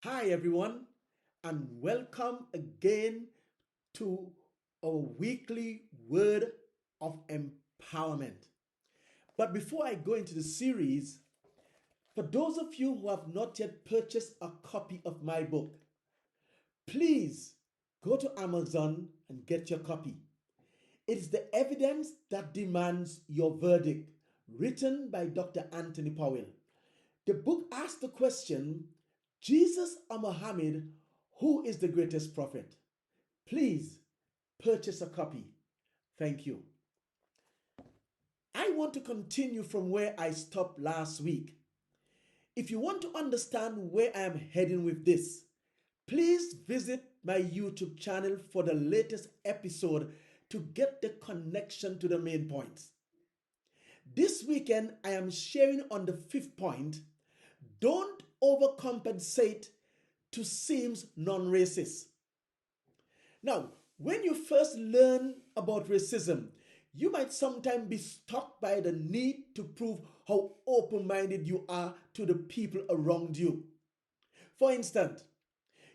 Hi, everyone, and welcome again to our weekly word of empowerment. But before I go into the series, for those of you who have not yet purchased a copy of my book, please go to Amazon and get your copy. It's the evidence that demands your verdict, written by Dr. Anthony Powell. The book asks the question, Jesus or Muhammad, who is the greatest prophet? Please purchase a copy. Thank you. I want to continue from where I stopped last week. If you want to understand where I am heading with this, please visit my YouTube channel for the latest episode to get the connection to the main points. This weekend, I am sharing on the fifth point, don't overcompensate to seem non-racist. Now, when you first learn about racism, you might sometimes be struck by the need to prove how open-minded you are to the people around you. For instance,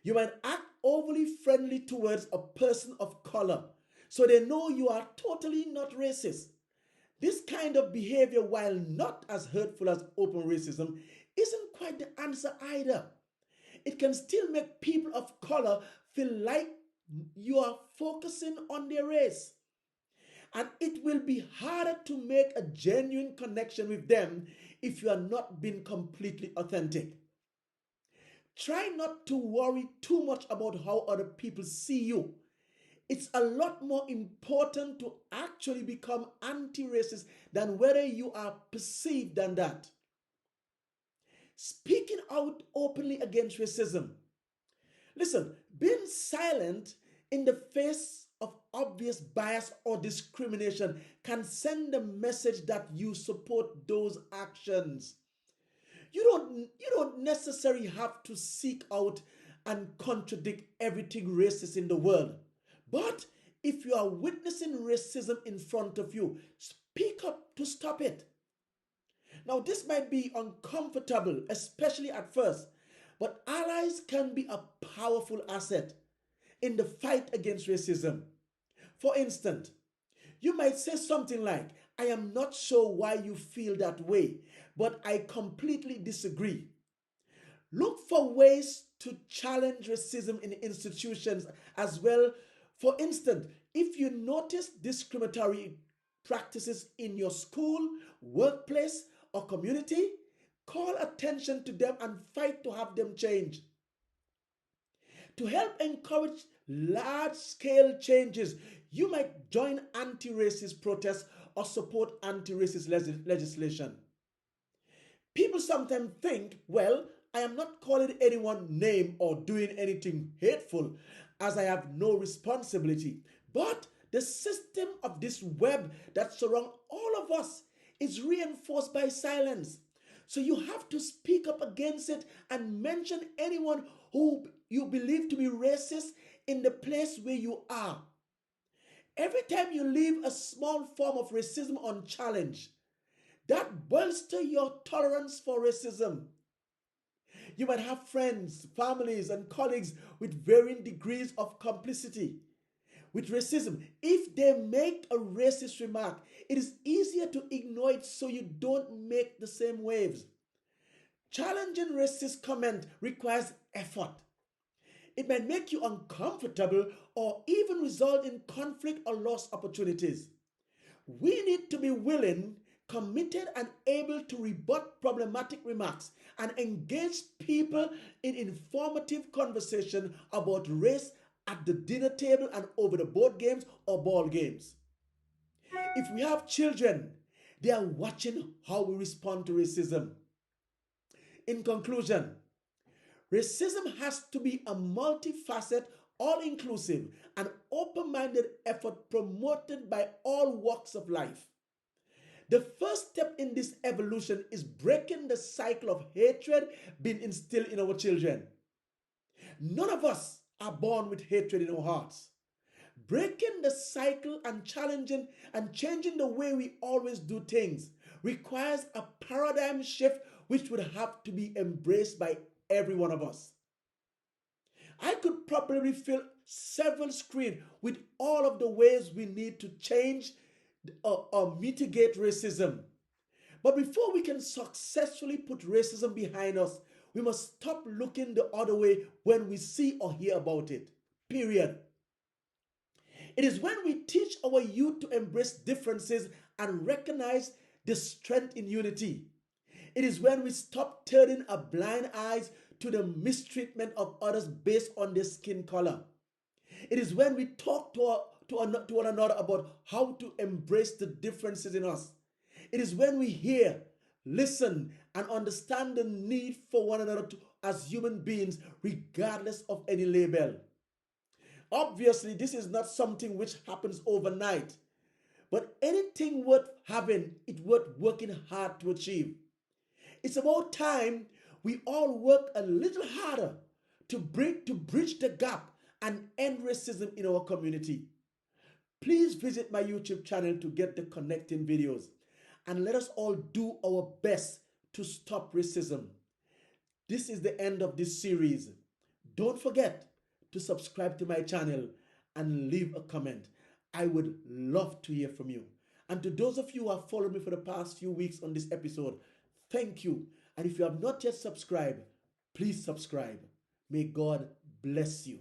you might act overly friendly towards a person of color so they know you are totally not racist. This kind of behavior, while not as hurtful as open racism, isn't quite the answer either. It can still make people of color feel like you are focusing on their race. And it will be harder to make a genuine connection with them if you are not being completely authentic. Try not to worry too much about how other people see you. It's a lot more important to actually become anti-racist than whether you are perceived than that. Speaking out openly against racism. Listen, being silent in the face of obvious bias or discrimination can send a message that you support those actions. You don't necessarily have to seek out and contradict everything racist in the world. But if you are witnessing racism in front of you, speak up to stop it. Now, this might be uncomfortable, especially at first, but allies can be a powerful asset in the fight against racism. For instance, you might say something like, I am not sure why you feel that way, but I completely disagree. Look for ways to challenge racism in institutions as well. For instance, if you notice discriminatory practices in your school, workplace, or community, call attention to them and fight to have them change. To help encourage large scale changes, you might join anti racist protests or support anti racist legislation. People sometimes think, well, I am not calling anyone name or doing anything hateful as I have no responsibility. But the system of this web that surrounds all of us is reinforced by silence. So you have to speak up against it and mention anyone who you believe to be racist in the place where you are. Every time you leave a small form of racism unchallenged, that bolsters your tolerance for racism. You might have friends, families, and colleagues with varying degrees of complicity with racism. If they make a racist remark, it is easier to ignore it so you don't make the same waves. Challenging racist comment requires effort. It might make you uncomfortable or even result in conflict or lost opportunities. We need to be willing, committed, and able to rebut problematic remarks and engage people in informative conversation about race at the dinner table and over the board games or ball games. If we have children, they are watching how we respond to racism. In conclusion, racism has to be a multifaceted, all-inclusive, and open-minded effort promoted by all walks of life. The first step in this evolution is breaking the cycle of hatred being instilled in our children. None of us are born with hatred in our hearts. Breaking the cycle and challenging and changing the way we always do things requires a paradigm shift which would have to be embraced by every one of us. I could probably fill several screens with all of the ways we need to change or mitigate racism. But before we can successfully put racism behind us, we must stop looking the other way when we see or hear about it. Period. It is when we teach our youth to embrace differences and recognize the strength in unity. It is when we stop turning a blind eye to the mistreatment of others based on their skin color. It is when we talk to one another about how to embrace the differences in us. It is when we hear, listen, and understand the need for one another as human beings, regardless of any label. Obviously, this is not something which happens overnight, but anything worth having, it's worth working hard to achieve. It's about time we all work a little harder to bridge the gap and end racism in our community. Please visit my YouTube channel to get the connecting videos and let us all do our best to stop racism. This is the end of this series. Don't forget to subscribe to my channel and leave a comment. I would love to hear from you. And to those of you who have followed me for the past few weeks on this episode, thank you. And if you have not yet subscribed, please subscribe. May God bless you.